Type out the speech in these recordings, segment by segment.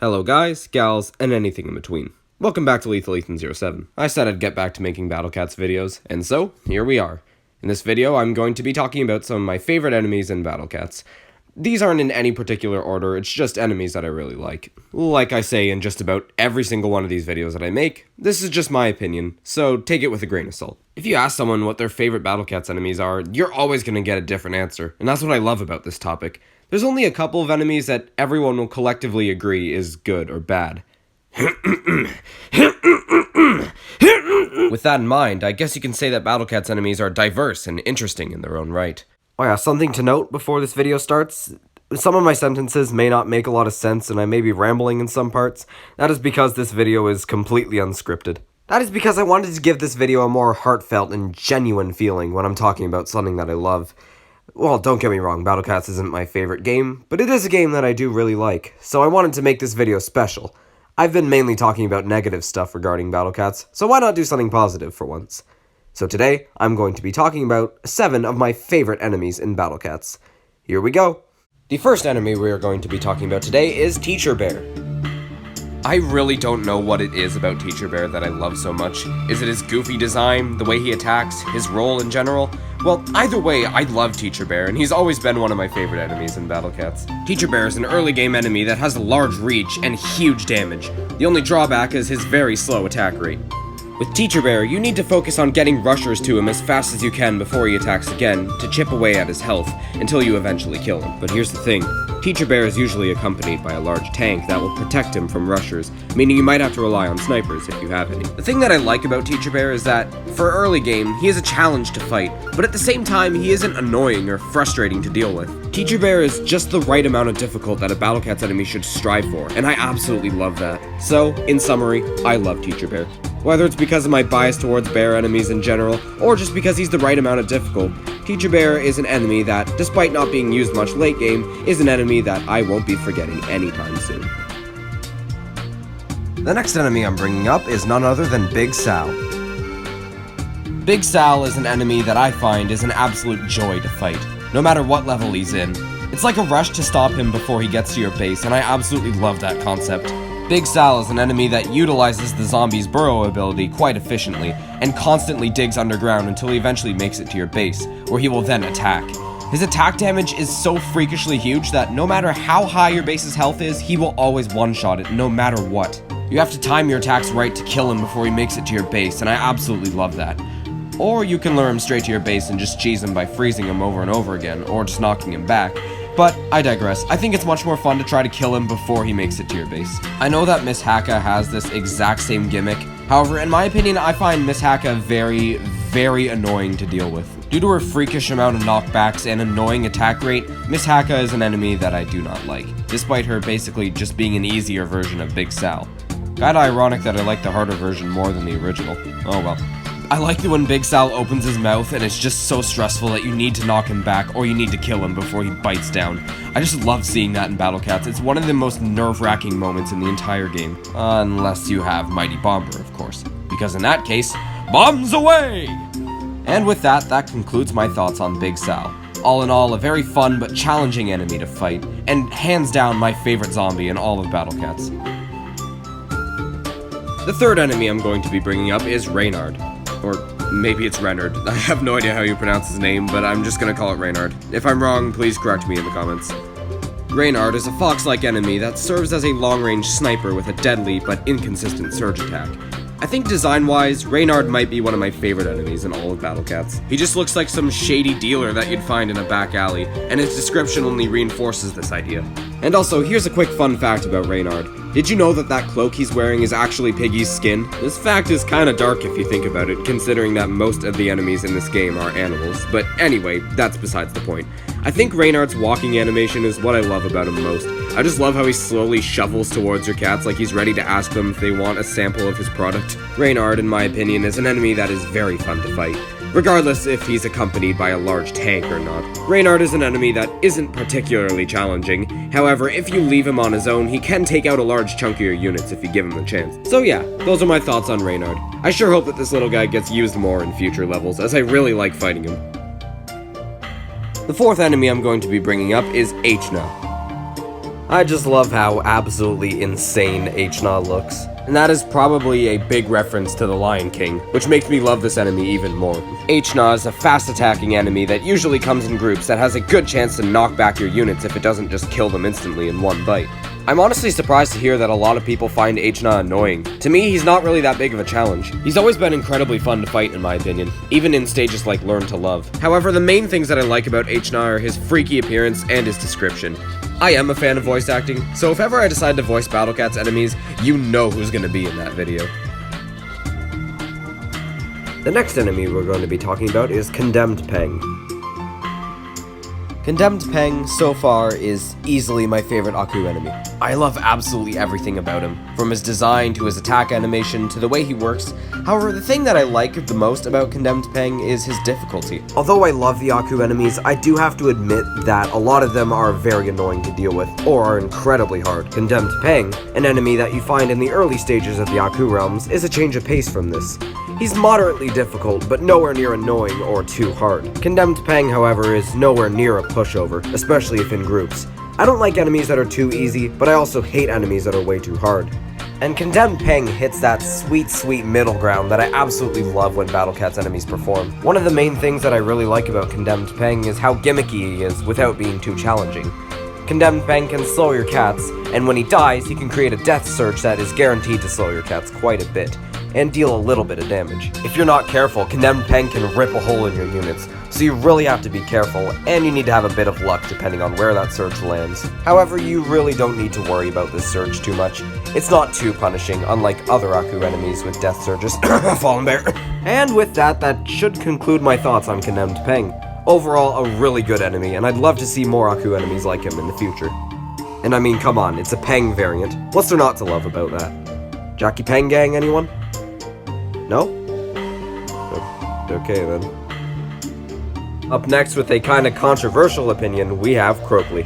Hello guys, gals, and anything in between. Welcome back to Lethal Ethan07. I said I'd get back to making Battle Cats videos, and so, here we are. In this video, I'm going to be talking about some of my favorite enemies in Battle Cats. These aren't in any particular order, it's just enemies that I really like. Like I say in just about every single one of these videos that I make, this is just my opinion, so take it with a grain of salt. If you ask someone what their favorite Battle Cats enemies are, you're always going to get a different answer, and that's what I love about this topic. There's only a couple of enemies that everyone will collectively agree is good or bad. With that in mind, I guess you can say that Battle Cats enemies are diverse and interesting in their own right. Oh yeah, something to note before this video starts. Some of my sentences may not make a lot of sense and I may be rambling in some parts. That is because this video is completely unscripted. That is because I wanted to give this video a more heartfelt and genuine feeling when I'm talking about something that I love. Well, don't get me wrong, Battle Cats isn't my favorite game, but it is a game that I do really like, so I wanted to make this video special. I've been mainly talking about negative stuff regarding Battle Cats, so why not do something positive for once? So today, I'm going to be talking about 7 of my favorite enemies in Battle Cats. Here we go! The first enemy we are going to be talking about today is Teacher Bear. I really don't know what it is about Teacher Bear that I love so much. Is it his goofy design, the way he attacks, his role in general? Well, either way, I love Teacher Bear, and he's always been one of my favorite enemies in Battle Cats. Teacher Bear is an early game enemy that has a large reach and huge damage. The only drawback is his very slow attack rate. With Teacher Bear, you need to focus on getting rushers to him as fast as you can before he attacks again, to chip away at his health, until you eventually kill him. But here's the thing, Teacher Bear is usually accompanied by a large tank that will protect him from rushers, meaning you might have to rely on snipers if you have any. The thing that I like about Teacher Bear is that, for early game, he is a challenge to fight, but at the same time, he isn't annoying or frustrating to deal with. Teacher Bear is just the right amount of difficult that a Battle Cats enemy should strive for, and I absolutely love that. So, in summary, I love Teacher Bear. Whether it's because of my bias towards bear enemies in general, or just because he's the right amount of difficult, Teacher Bear is an enemy that, despite not being used much late game, is an enemy that I won't be forgetting anytime soon. The next enemy I'm bringing up is none other than Big Sal. Big Sal is an enemy that I find is an absolute joy to fight, no matter what level he's in. It's like a rush to stop him before he gets to your base, and I absolutely love that concept. Big Sal is an enemy that utilizes the zombie's burrow ability quite efficiently, and constantly digs underground until he eventually makes it to your base, where he will then attack. His attack damage is so freakishly huge that no matter how high your base's health is, he will always one-shot it, no matter what. You have to time your attacks right to kill him before he makes it to your base, and I absolutely love that. Or you can lure him straight to your base and just cheese him by freezing him over and over again, or just knocking him back. But I digress. I think it's much more fun to try to kill him before he makes it to your base. I know that Miss Haka has this exact same gimmick. However, in my opinion, I find Miss Haka very, very annoying to deal with. Due to her freakish amount of knockbacks and annoying attack rate, Miss Haka is an enemy that I do not like, despite her basically just being an easier version of Big Sal. Kinda ironic that I like the harder version more than the original. Oh well. I like it when Big Sal opens his mouth and it's just so stressful that you need to knock him back or you need to kill him before he bites down. I just love seeing that in Battle Cats. It's one of the most nerve-wracking moments in the entire game. Unless you have Mighty Bomber, of course. Because in that case, bombs away! And with that, that concludes my thoughts on Big Sal. All in all, a very fun but challenging enemy to fight, and hands down my favorite zombie in all of Battle Cats. The third enemy I'm going to be bringing up is Raynard. Or maybe it's Raynard. I have no idea how you pronounce his name, but I'm just gonna call it Raynard. If I'm wrong, please correct me in the comments. Raynard is a fox-like enemy that serves as a long-range sniper with a deadly but inconsistent surge attack. I think design-wise, Raynard might be one of my favorite enemies in all of Battle Cats. He just looks like some shady dealer that you'd find in a back alley, and his description only reinforces this idea. And also, here's a quick fun fact about Raynard. Did you know that that cloak he's wearing is actually Piggy's skin? This fact is kinda dark if you think about it, considering that most of the enemies in this game are animals, but anyway, that's besides the point. I think Raynard's walking animation is what I love about him most. I just love how he slowly shuffles towards your cats like he's ready to ask them if they want a sample of his product. Raynard, in my opinion, is an enemy that is very fun to fight, regardless if he's accompanied by a large tank or not. Raynard is an enemy that isn't particularly challenging. However, if you leave him on his own, he can take out a large chunk of your units if you give him the chance. So yeah, those are my thoughts on Raynard. I sure hope that this little guy gets used more in future levels, as I really like fighting him. The fourth enemy I'm going to be bringing up is Hna. I just love how absolutely insane H-Na looks. And that is probably a big reference to the Lion King, which makes me love this enemy even more. H-Na is a fast-attacking enemy that usually comes in groups that has a good chance to knock back your units if it doesn't just kill them instantly in one bite. I'm honestly surprised to hear that a lot of people find H-Na annoying. To me, he's not really that big of a challenge. He's always been incredibly fun to fight in my opinion, even in stages like Learn to Love. However, the main things that I like about H-Na are his freaky appearance and his description. I am a fan of voice acting, so if ever I decide to voice Battle Cat's enemies, you know who's gonna be in that video. The next enemy we're going to be talking about is Condemned Peng. Condemned Peng, so far, is easily my favorite Aku enemy. I love absolutely everything about him, from his design to his attack animation to the way he works. However, the thing that I like the most about Condemned Peng is his difficulty. Although I love the Aku enemies, I do have to admit that a lot of them are very annoying to deal with, or are incredibly hard. Condemned Peng, an enemy that you find in the early stages of the Aku realms, is a change of pace from this. He's moderately difficult, but nowhere near annoying or too hard. Condemned Peng, however, is nowhere near a pushover, especially if in groups. I don't like enemies that are too easy, but I also hate enemies that are way too hard. And Condemned Peng hits that sweet middle ground that I absolutely love when Battle Cat's enemies perform. One of the main things that I really like about Condemned Peng is how gimmicky he is without being too challenging. Condemned Peng can slow your cats, and when he dies, he can create a death surge that is guaranteed to slow your cats quite a bit, and deal a little bit of damage. If you're not careful, Condemned Peng can rip a hole in your units, so you really have to be careful, and you need to have a bit of luck depending on where that surge lands. However, you really don't need to worry about this surge too much. It's not too punishing, unlike other Aku enemies with death surges. Fallen Bear. And with that, that should conclude my thoughts on Condemned Peng. Overall, a really good enemy, and I'd love to see more Aku enemies like him in the future. And I mean, come on, it's a Peng variant. What's there not to love about that? Jackie Peng gang, anyone? No? Okay then. Up next with a kinda controversial opinion, we have Croakley.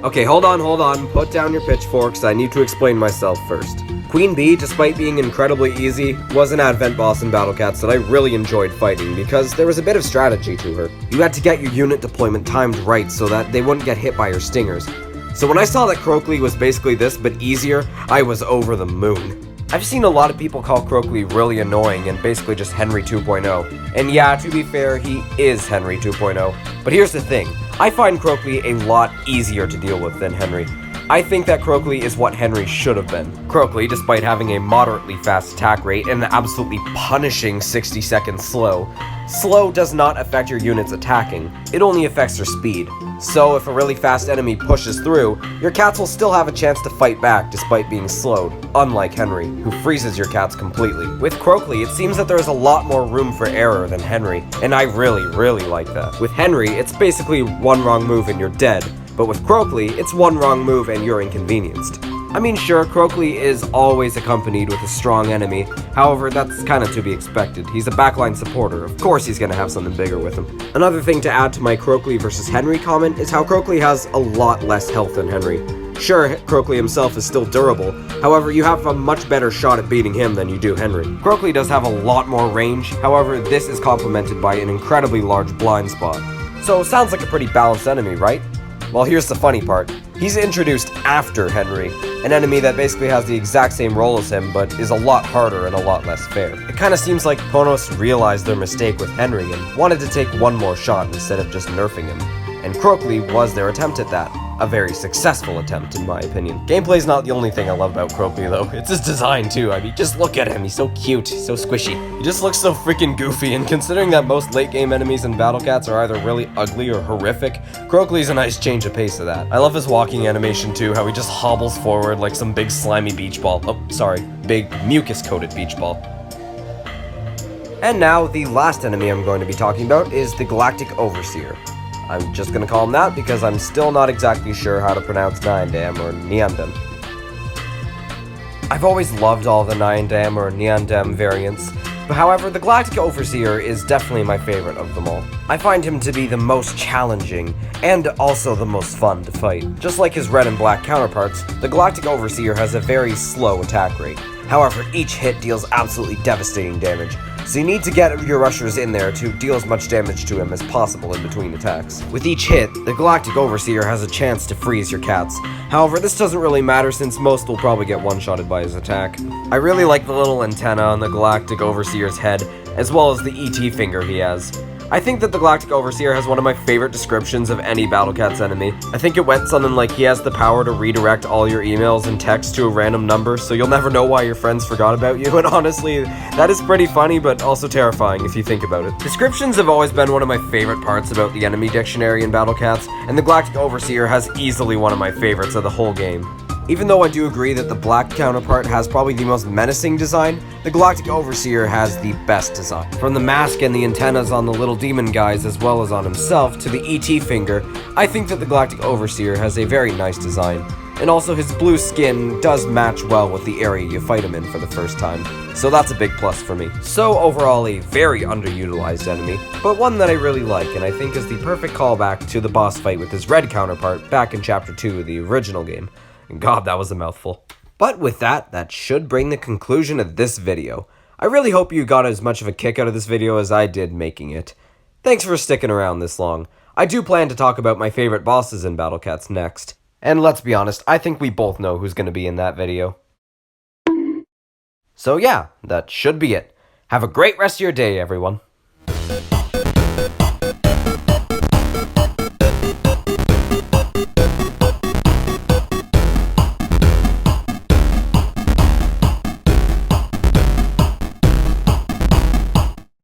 Okay, hold on, put down your pitchforks, I need to explain myself first. Queen Bee, despite being incredibly easy, was an advent boss in Battle Cats that I really enjoyed fighting because there was a bit of strategy to her. You had to get your unit deployment timed right so that they wouldn't get hit by your stingers. So when I saw that Croakley was basically this but easier, I was over the moon. I've seen a lot of people call Croakley really annoying and basically just Henry 2.0. And yeah, to be fair, he is Henry 2.0. But here's the thing, I find Croakley a lot easier to deal with than Henry. I think that Croakley is what Henry should have been. Croakley, despite having a moderately fast attack rate and an absolutely punishing 60 seconds slow does not affect your units attacking, it only affects their speed. So if a really fast enemy pushes through, your cats will still have a chance to fight back despite being slowed, unlike Henry, who freezes your cats completely. With Croakley, it seems that there is a lot more room for error than Henry, and I really like that. With Henry, it's basically one wrong move and you're dead, but with Croakley, it's one wrong move and you're inconvenienced. I mean, sure, Croakley is always accompanied with a strong enemy, however, that's kinda to be expected. He's a backline supporter, of course he's gonna have something bigger with him. Another thing to add to my Croakley versus Henry comment is how Croakley has a lot less health than Henry. Sure, Croakley himself is still durable, however, you have a much better shot at beating him than you do Henry. Croakley does have a lot more range, however, this is complemented by an incredibly large blind spot. So, sounds like a pretty balanced enemy, right? Well, here's the funny part. He's introduced after Henry, an enemy that basically has the exact same role as him, but is a lot harder and a lot less fair. It kinda seems like Ponos realized their mistake with Henry and wanted to take one more shot instead of just nerfing him. And Croakley was their attempt at that. A very successful attempt, in my opinion. Gameplay's not the only thing I love about Croakley, though. It's his design, too. I mean, just look at him. He's so cute. He's so squishy. He just looks so freaking goofy, and considering that most late-game enemies in Battle Cats are either really ugly or horrific, Croakley's a nice change of pace of that. I love his walking animation, too, how he just hobbles forward like some big slimy beach ball. Oh, sorry. Big mucus-coated beach ball. And now, the last enemy I'm going to be talking about is the Galactic Overseer. I'm just gonna call him that because I'm still not exactly sure how to pronounce Nyandam or Nyandam. I've always loved all the Nyandam or Nyandam variants, but however, the Galactic Overseer is definitely my favorite of them all. I find him to be the most challenging, and also the most fun to fight. Just like his red and black counterparts, the Galactic Overseer has a very slow attack rate. However, each hit deals absolutely devastating damage, so you need to get your rushers in there to deal as much damage to him as possible in between attacks. With each hit, the Galactic Overseer has a chance to freeze your cats. However, this doesn't really matter since most will probably get one-shotted by his attack. I really like the little antenna on the Galactic Overseer's head, as well as the ET finger he has. I think that the Galactic Overseer has one of my favorite descriptions of any Battle Cats enemy. I think it went something like he has the power to redirect all your emails and texts to a random number, so you'll never know why your friends forgot about you, and honestly, that is pretty funny, but also terrifying if you think about it. Descriptions have always been one of my favorite parts about the enemy dictionary in Battle Cats, and the Galactic Overseer has easily one of my favorites of the whole game. Even though I do agree that the black counterpart has probably the most menacing design, the Galactic Overseer has the best design. From the mask and the antennas on the little demon guys as well as on himself to the ET finger, I think that the Galactic Overseer has a very nice design. And also his blue skin does match well with the area you fight him in for the first time, so that's a big plus for me. So overall a very underutilized enemy, but one that I really like and I think is the perfect callback to the boss fight with his red counterpart back in Chapter 2 of the original game. And God, that was a mouthful. But with that, that should bring the conclusion of this video. I really hope you got as much of a kick out of this video as I did making it. Thanks for sticking around this long. I do plan to talk about my favorite bosses in Battle Cats next. And let's be honest, I think we both know who's going to be in that video. So yeah, that should be it. Have a great rest of your day, everyone.